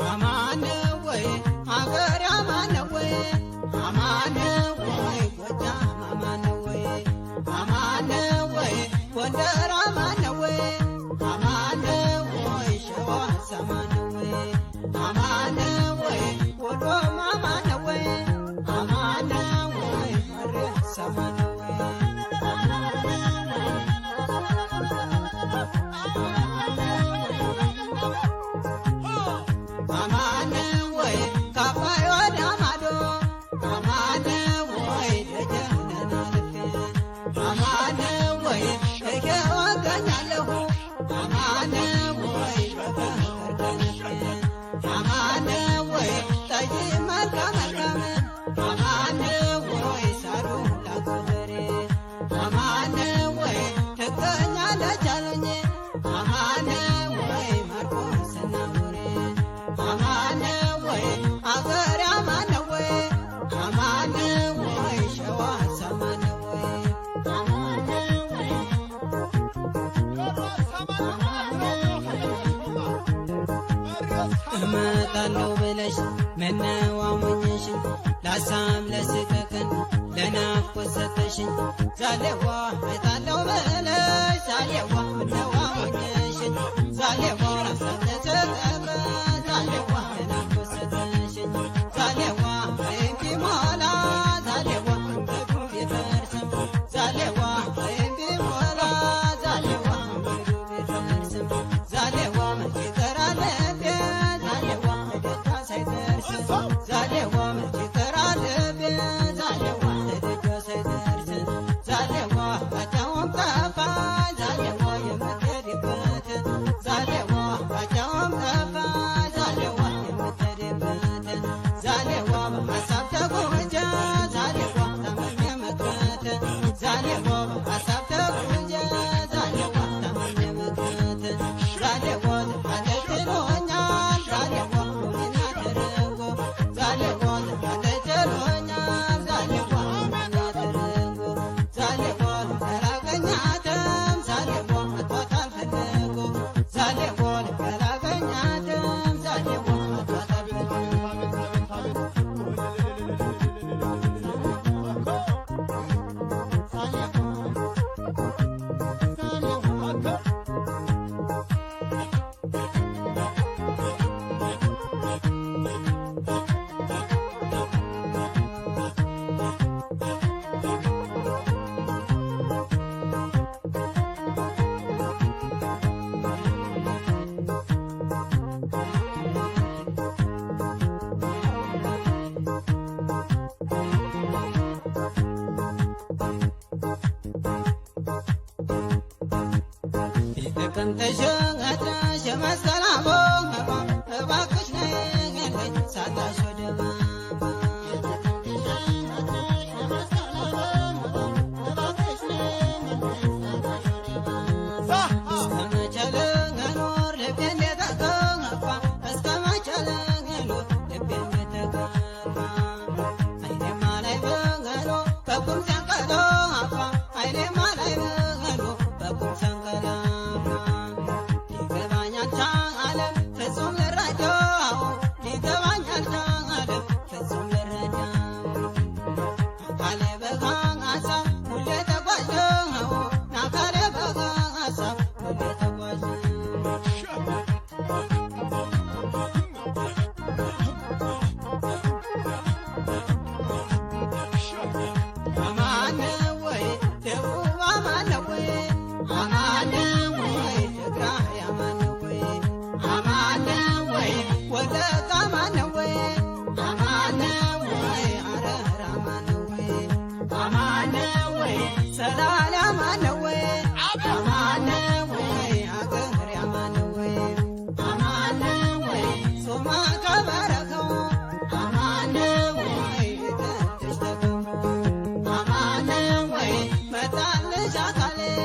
አማን ወይ ሀገር አማን ወይ አማን ወይ ጎጃም አማን ወይ አማን ወይ ጎንደር አማን ወይ አማን ወይ ሸዋ አማን ወይ አማን ወይ ወሎም አማን ወይ አማን ወይ መሬት አማን ወይ አማን ወይ ካፋይ ወደ ማዶ አማን ወይ ደጀነን አልፌ አማን ወይ እገወገኛለሁ አማን ወይ በፍቅር ተነፌ አማን ወይ ጠጅ መልካም መልካም አማን ወይ ሳሩ ላክብሬ አማን ወይ ትገኛለች አሉኝ አማን ወይ ማርቆስና ሙሬ አማን ወይ አገር አማን ወይ አማን ወይ ሸዋ አማን ወይ እመጣለሁ ብለሽ ምነው አሞኝሽኝ ላሳም ለስቀቀን ለናፍቆት ሰተሽኝ ዛሌዋ እመጣለሁ ብለሽ ዛሌዋ ምነው አሞኝሽኝ ዛሌዋ ላሳም ለስቀቀን ዛሌዋ ለናፍቆት ሰተሽኝ ዛሌዋ እምቢ ሞላ ዛሌዋ እንግዱ ቢደርስም ዛሌዋ እምቢ ሞላ ዛሌዋ እንግዱ ቢደርስም ዛሌዋ መቼ ይቀራል ልቤ ዛሌዋ ደጃ ሳይደርስ ዛሌዋ መቼ ይቀራል ልቤ ዛሌዋ ደጃ ሳይደርስ ዛሌዋ ባጫውም ጠፋ ዛሌዋ የምትሄድበት ዛሌዋ ባጫውም ጠፋ ዛሌዋ የምትሄድበት ዛሌዋ በሀሳብ ተጎጃ ዛሌዋ ታመኘ መቅረት ዛሌዋ በሀሳብ ተጎጃ ዛሌዋ ታመኘ መቅረት ዛሌዋ አለችሎኛል ዛሌዋ ሆኔና ተረጎ ዛሌዋ አለችሎኛል ዛሌዋ ሆኔና ተረጎ ዛሌዋ አላገኛትም ዛሌዋ አቷታል ፈለጎ ዛሌዋ አላገኛትም ዛሌዋ አቷታል ተቀምጠሽ የመስቀል አበባ እባክሽ ነይልኝ ሳታሽ ወደባ እስከ መቼ ልኖር ልቤ እንደተገፋ እስከ መቼ ልኖር ልቤ እንደተገፋ አይኔማ ላይ በገሎ በቁም ሲያንቀላፋ አይኔማ ላይ በገሎ በቁም ሲያንቀላፋ ሊገባኝ አልቻለም ፍጹም ልረዳው ሊገባኝ አልቻለም ፍጹም ልረዳው አካሌ በሀሳብ ሁሌ ተጓዥ ነው አካሌ በሀሳብ ሁሌ ተጓዥ አማን ወይ ደቡብ አማን ወይ አማን ወይ ትግራይ አማን ወይ አማን ወይ ወለጋ አማን ወይ አማን ወይ ሐረር አማን ወይ አማን ወይ ሰላሌ አማን ወይ አማን ወይ አገር አማን ወይ አማን ወይ ሶማ